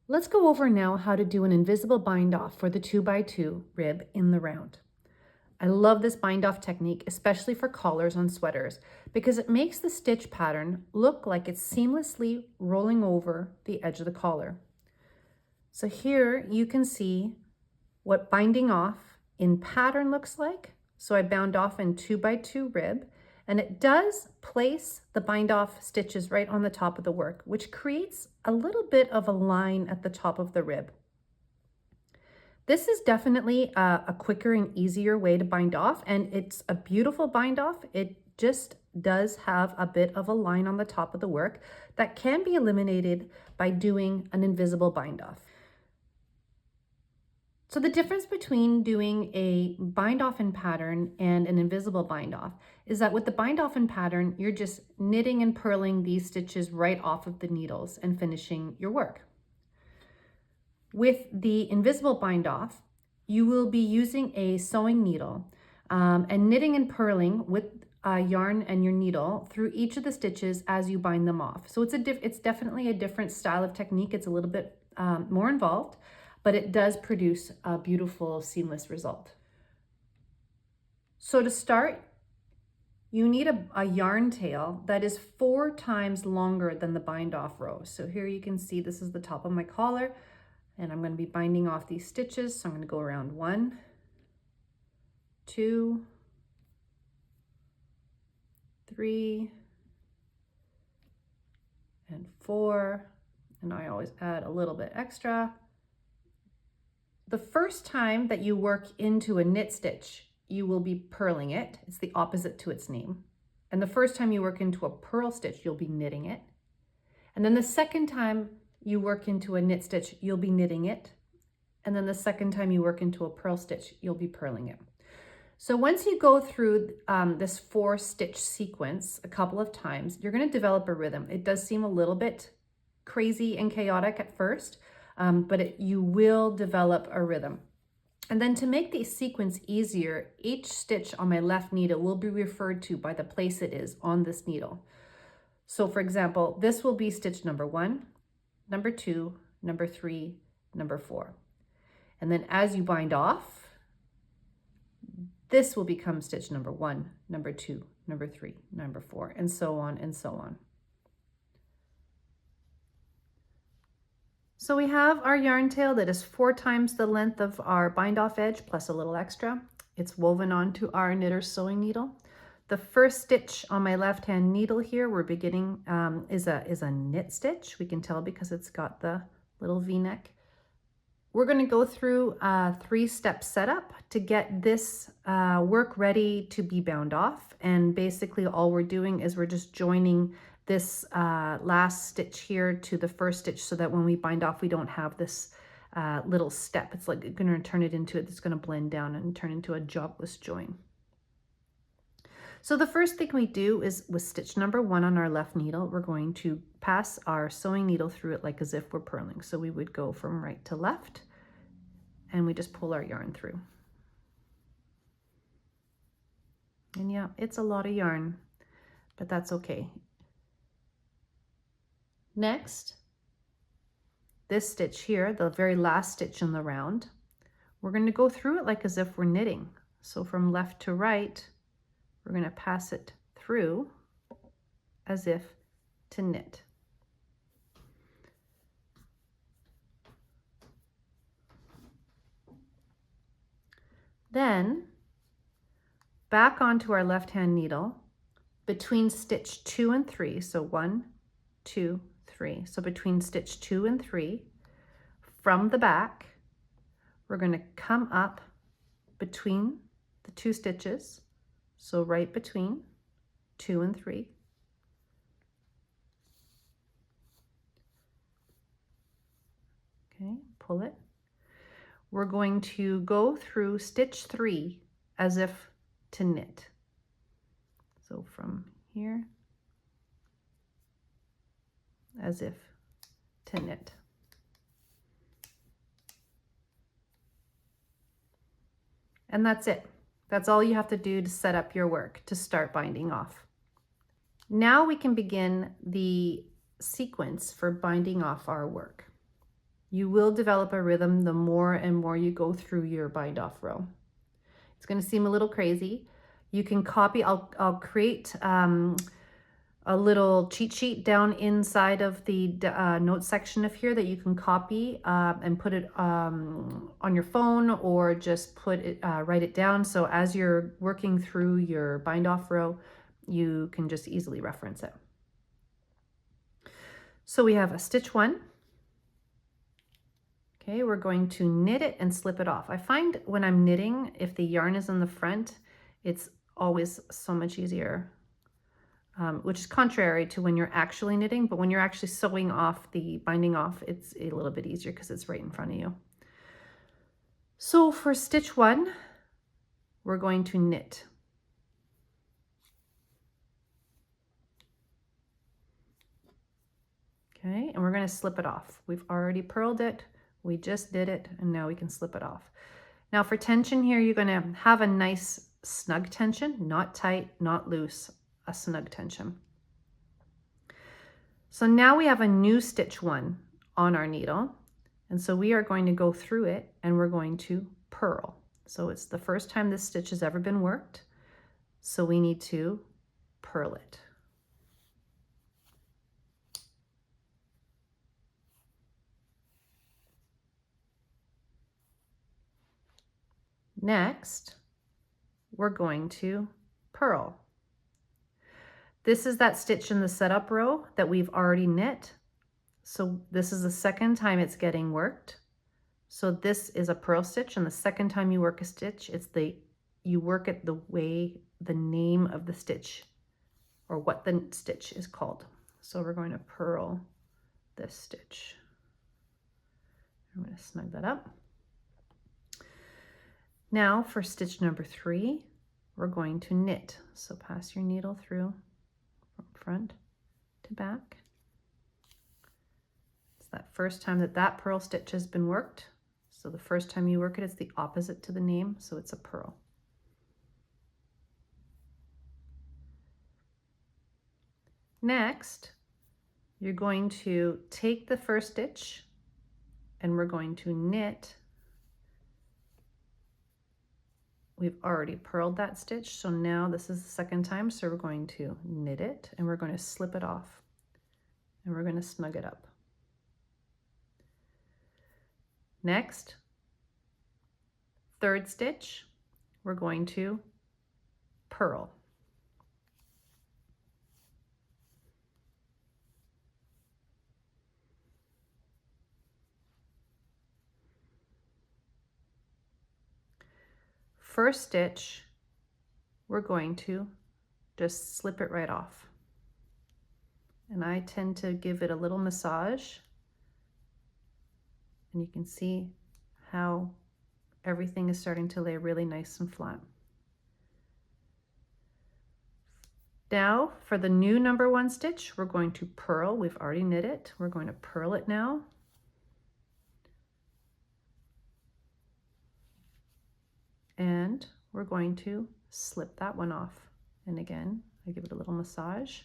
Let's go over now how to do an invisible bind off for the 2x2 rib in the round. I love this bind off technique, especially for collars on sweaters, because it makes the stitch pattern look like it's seamlessly rolling over the edge of the collar. So here you can see what binding off in pattern looks like. So I bound off in 2x2 rib, and it does place the bind off stitches right on the top of the work, which creates a little bit of a line at the top of the rib. This is definitely a quicker and easier way to bind off, and it's a beautiful bind off. It just does have a bit of a line on the top of the work that can be eliminated by doing an invisible bind off. So the difference between doing a bind off in pattern and an invisible bind off is that with the bind off in pattern, you're just knitting and purling these stitches right off of the needles and finishing your work. With the invisible bind off, you will be using a sewing needle and knitting and purling with yarn and your needle through each of the stitches as you bind them off. So it's definitely a different style of technique. It's a little bit more involved, but it does produce a beautiful seamless result. So to start, you need a yarn tail that is 4 times longer than the bind off row. So here you can see this is the top of my collar, and I'm going to be binding off these stitches. So I'm going to go around 1, 2, 3, and 4, and I always add a little bit extra. The first time that you work into a knit stitch, you will be purling it. It's the opposite to its name. And the first time you work into a purl stitch, you'll be knitting it. And then the second time you work into a knit stitch, you'll be knitting it. And then the second time you work into a purl stitch, you'll be purling it. So once you go through this 4-stitch sequence a couple of times, you're going to develop a rhythm. It does seem a little bit crazy and chaotic at first, but you will develop a rhythm. And then to make the sequence easier, each stitch on my left needle will be referred to by the place it is on this needle. So for example, this will be stitch number 1, number 2, number 3, number 4. And then as you bind off, this will become stitch number 1, number 2, number 3, number 4, and so on and so on. So we have our yarn tail that is 4 times the length of our bind off edge plus a little extra. It's woven onto our knitter's sewing needle. The first stitch on my left hand needle here, we're beginning is a knit stitch. We can tell because it's got the little V-neck. We're going to go through a 3-step setup to get this work ready to be bound off. And basically all we're doing is we're just joining this last stitch here to the first stitch so that when we bind off, we don't have this little step. It's like going to turn it into it's going to blend down and turn into a jog-less join. So the first thing we do is with stitch number 1 on our left needle, we're going to pass our sewing needle through it like as if we're purling. So we would go from right to left and we just pull our yarn through. And yeah, it's a lot of yarn, but that's okay. Next, this stitch here, the very last stitch in the round, we're going to go through it like as if we're knitting. So from left to right, we're going to pass it through as if to knit. Then back onto our left hand needle between stitch 2 and 3. So 1, 2, 3. So between stitch 2 and 3, from the back, we're going to come up between the 2 stitches. So right between 2 and 3. Okay, pull it. We're going to go through stitch 3 as if to knit. So from here, as if to knit. And that's it. That's all you have to do to set up your work to start binding off. Now we can begin the sequence for binding off our work. You will develop a rhythm the more and more you go through your bind off row. It's going to seem a little crazy. You can copy, I'll create a little cheat sheet down inside of the notes section of here that you can copy and put it on your phone, or just put it, write it down. So as you're working through your bind off row, you can just easily reference it. So we have a stitch 1. Okay, we're going to knit it and slip it off. I find when I'm knitting, if the yarn is in the front, it's always so much easier, which is contrary to when you're actually knitting, but when you're actually sewing off the binding off, it's a little bit easier because it's right in front of you. So for stitch 1, we're going to knit. Okay, and we're going to slip it off. We've already purled it. We just did it, and now we can slip it off. Now for tension here, you're going to have a nice snug tension, not tight, not loose, a snug tension. So now we have a new stitch 1 on our needle, and so we are going to go through it and we're going to purl. So it's the first time this stitch has ever been worked, so we need to purl it. Next, we're going to purl. This is that stitch in the setup row that we've already knit. So this is the second time it's getting worked. So this is a purl stitch, and the second time you work a stitch, you work it the way the name of the stitch or what the stitch is called. So we're going to purl this stitch. I'm going to snug that up. Now for stitch number 3, we're going to knit. So pass your needle through from front to back. It's that first time that purl stitch has been worked. So the first time you work it, it's the opposite to the name, so it's a purl. Next, you're going to take the first stitch and we're going to knit. We've already purled that stitch, so now this is the second time, so we're going to knit it and we're going to slip it off and we're going to snug it up. Next, third stitch, we're going to purl. First stitch, we're going to just slip it right off. And I tend to give it a little massage, and you can see how everything is starting to lay really nice and flat. Now for the new number 1 stitch, we're going to purl. We've already knit it. We're going to purl it now. And we're going to slip that one off. And again, I give it a little massage.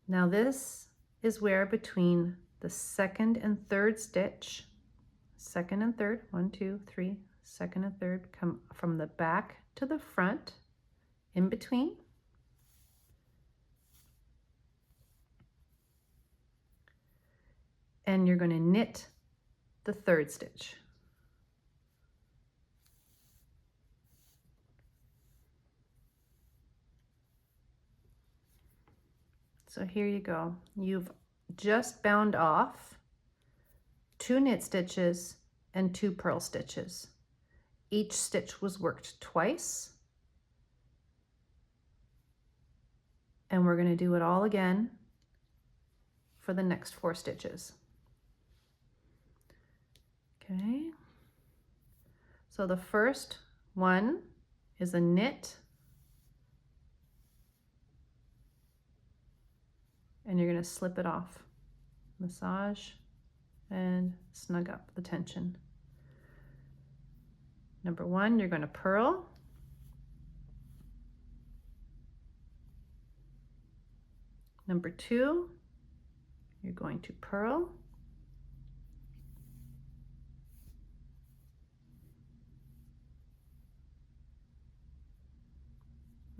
Now this is where between the second and third stitch, second and third, 1, 2, 3, second and third, come from the back to the front, in between. And you're going to knit the third stitch. So here you go. You've just bound off 2 knit stitches and 2 purl stitches. Each stitch was worked twice. And we're going to do it all again for the next 4 stitches. Okay. So the first one is a knit, and you're going to slip it off, massage, and snug up the tension. Number 1, you're going to purl. Number 2, you're going to purl.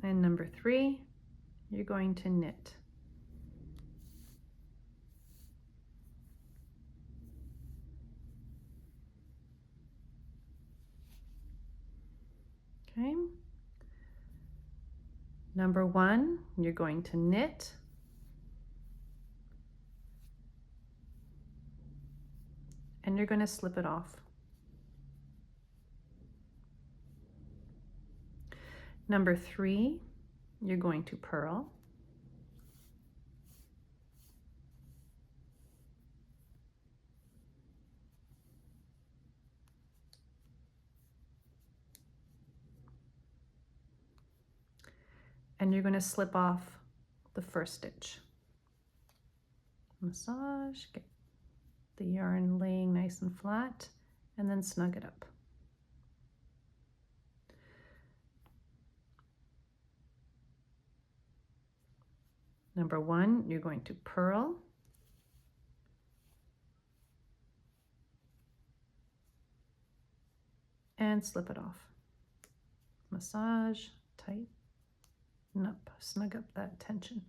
And number 3, you're going to knit. Okay. Number 1, you're going to knit. And you're going to slip it off. Number 3, you're going to purl. And you're going to slip off the first stitch. Massage, get the yarn laying nice and flat, and then snug it up. Number 1, you're going to purl. And slip it off. Massage, tighten up, snug up that tension.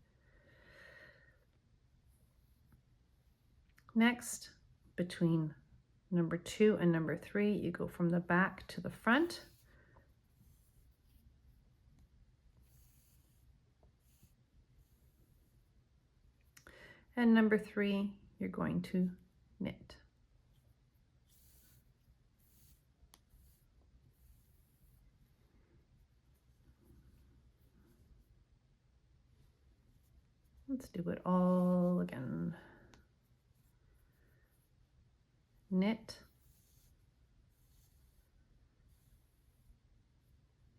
Next, between number 2 and number 3, you go from the back to the front. And number 3, you're going to knit. Let's do it all again. Knit.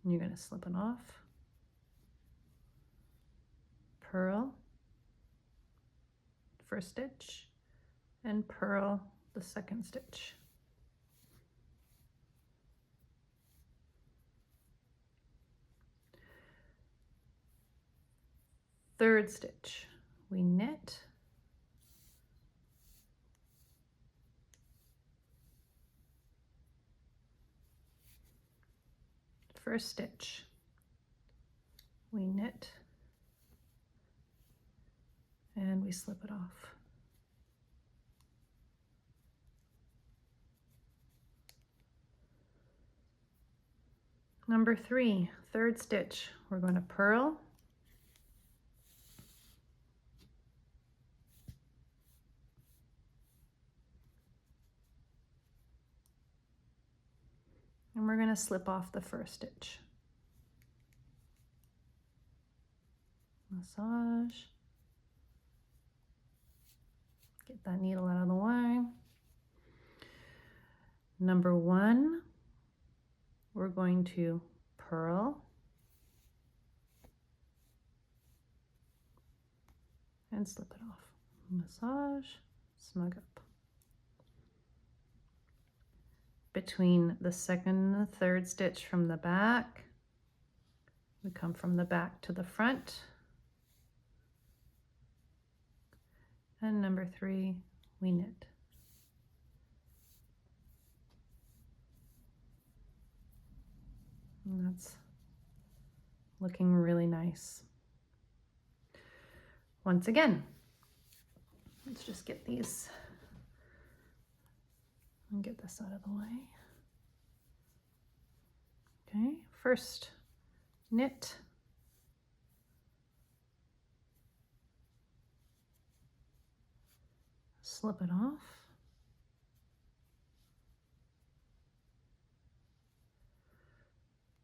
And you're going to slip it off. Purl, first stitch, and purl the second stitch. Third stitch, we knit. First stitch, we knit, and we slip it off. Number 3, third stitch, we're going to purl. And we're going to slip off the first stitch. Massage. Get that needle out of the way. Number 1, we're going to purl. And slip it off. Massage, snug up. Between the second and the third stitch from the back, we come from the back to the front. And number 3, we knit. And that's looking really nice. Once again, let's just get these and get this out of the way. Okay, first knit. Slip it off.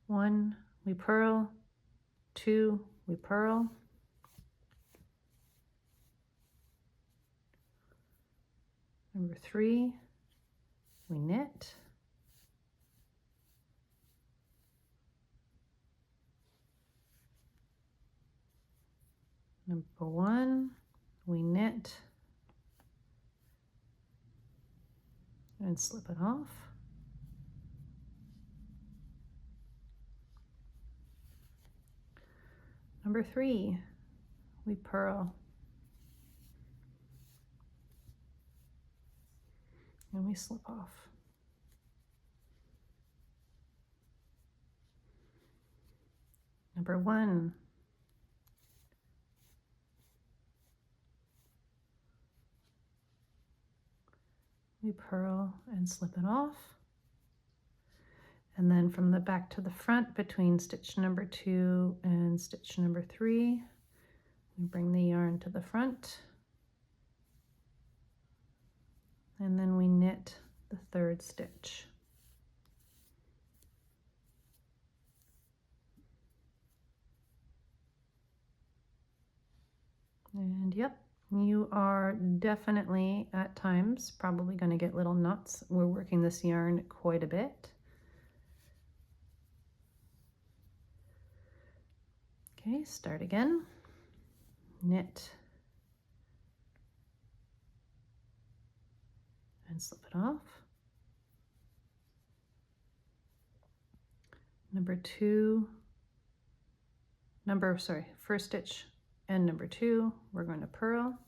One, we purl. 2, we purl. Number 3, we knit. Number 1, we knit and slip it off. Number 3, we purl. and we slip off. Number 1. We purl and slip it off. And then from the back to the front between stitch number 2 and stitch number 3, we bring the yarn to the front. And then we knit the 3rd stitch. And yep, you are definitely at times probably going to get little knots. We're working this yarn quite a bit. Okay, start again. Knit and slip it off. First stitch and number 2, we're going to purl.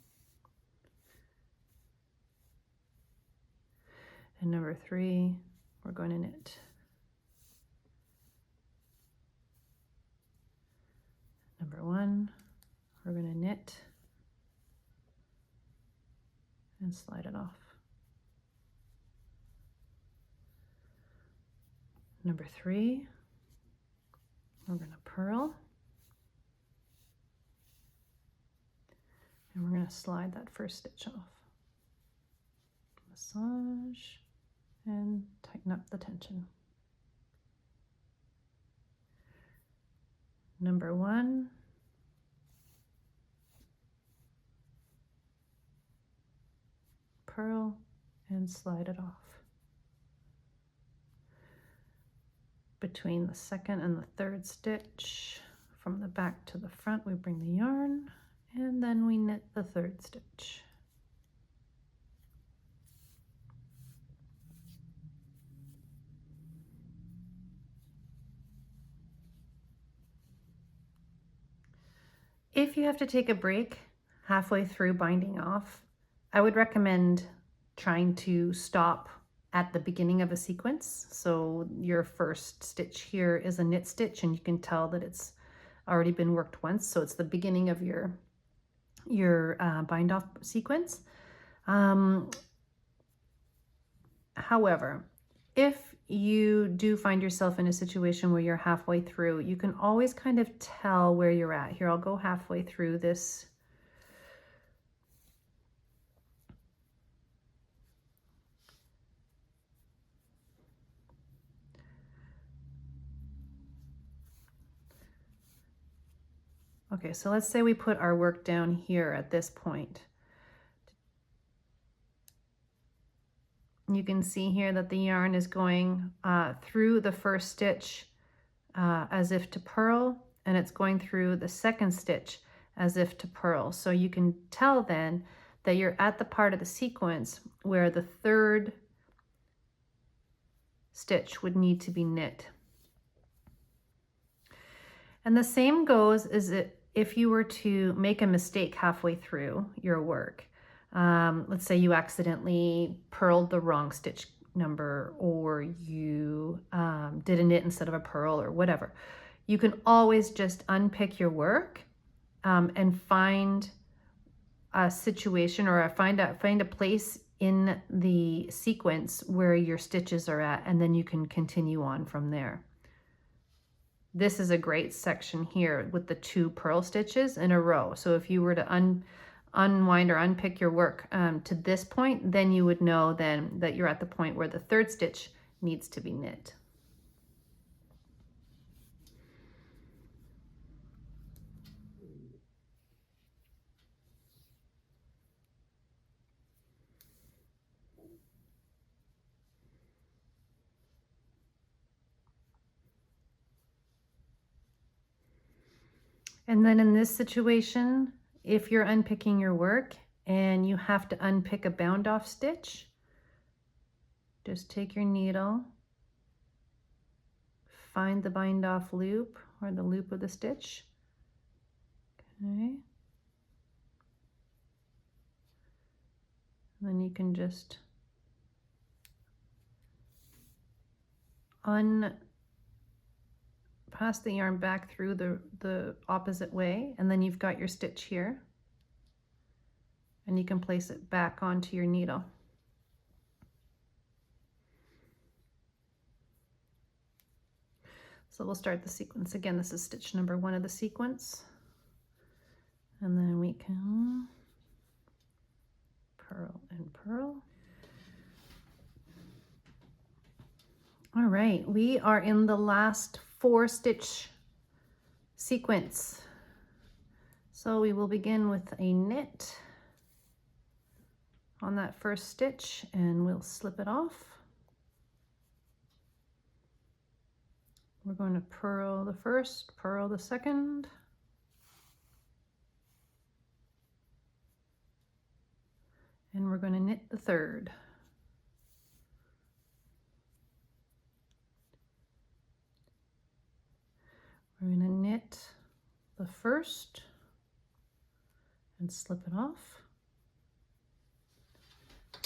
And number 3, we're going to knit. Number 1, we're going to knit and slide it off. Number 3, we're going to purl. And we're going to slide that first stitch off. Massage and tighten up the tension. Number 1, purl and slide it off. Between the 2nd and the 3rd stitch, from the back to the front, we bring the yarn and then we knit the 3rd stitch. If you have to take a break halfway through binding off, I would recommend trying to stop at the beginning of a sequence. So your first stitch here is a knit stitch, and you can tell that it's already been worked once. So it's the beginning of your bind off sequence. However, if you do find yourself in a situation where you're halfway through, you can always kind of tell where you're at. Here, I'll go halfway through this. Okay, so let's say we put our work down here at this point. You can see here that the yarn is going through the first stitch as if to purl, and it's going through the 2nd stitch as if to purl. So you can tell then that you're at the part of the sequence where the 3rd stitch would need to be knit. And the same goes as if you were to make a mistake halfway through your work. Let's say you accidentally purled the wrong stitch number, or you did a knit instead of a purl, or whatever. You can always just unpick your work and find a situation, or find a place in the sequence where your stitches are at, and then you can continue on from there. This is a great section here with the 2 purl stitches in a row. So if you were to unwind or unpick your work to this point, then you would know then that you're at the point where the 3rd stitch needs to be knit. And then in this situation, if you're unpicking your work and you have to unpick a bound off stitch, just take your needle, find the bind off loop or the loop of the stitch. Okay. And then you can just pass the yarn back through the opposite way, and then you've got your stitch here, and you can place it back onto your needle. So we'll start the sequence again. This is stitch number 1 of the sequence, and then we can purl and purl. All right, we are in the last 4 stitch sequence. So we will begin with a knit on that first stitch, and we'll slip it off. We're going to purl the first, purl the second, and we're going to knit the third. We're going to knit the first and slip it off.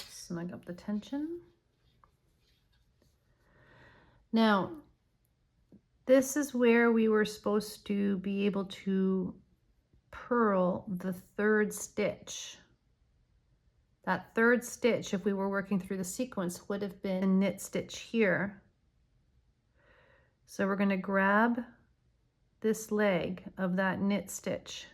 Snug up the tension. Now, this is where we were supposed to be able to purl the third stitch. That third stitch, if we were working through the sequence, would have been a knit stitch here. So we're going to grab this leg of that knit stitch.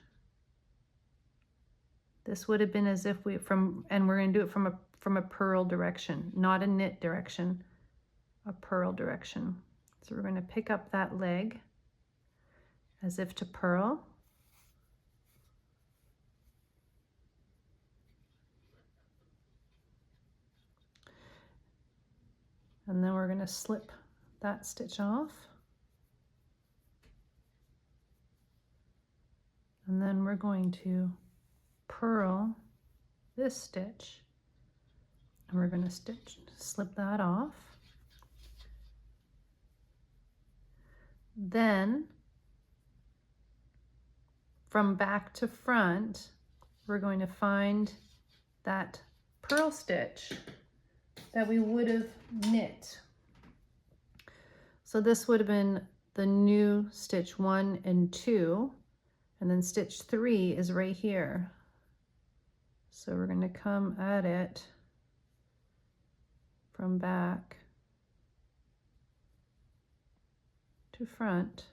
This would have been as if and we're going to do it from a purl direction, not a knit direction, a purl direction. So we're going to pick up that leg as if to purl. And then we're going to slip that stitch off. And then we're going to purl this stitch, and we're going to slip that off. Then from back to front, we're going to find that purl stitch that we would have knit. So this would have been the new stitch 1 and 2, and then stitch 3 is right here. So we're going to come at it from back to front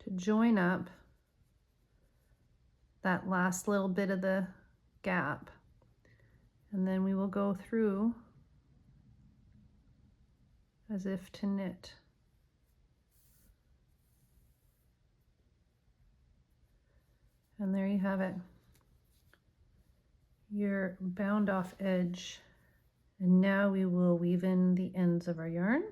to join up that last little bit of the gap, and then we will go through as if to knit. And there you have it, your bound off edge. And now we will weave in the ends of our yarn.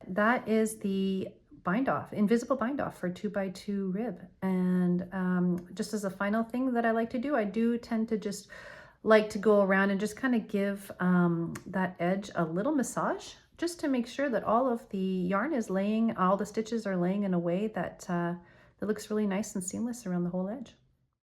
That is the bind off, invisible bind off for 2x2 rib. And just as a final thing that I like to do, I do tend to just like to go around and just kind of give that edge a little massage, just to make sure that all of the yarn is laying, all the stitches are laying in a way that that looks really nice and seamless around the whole edge.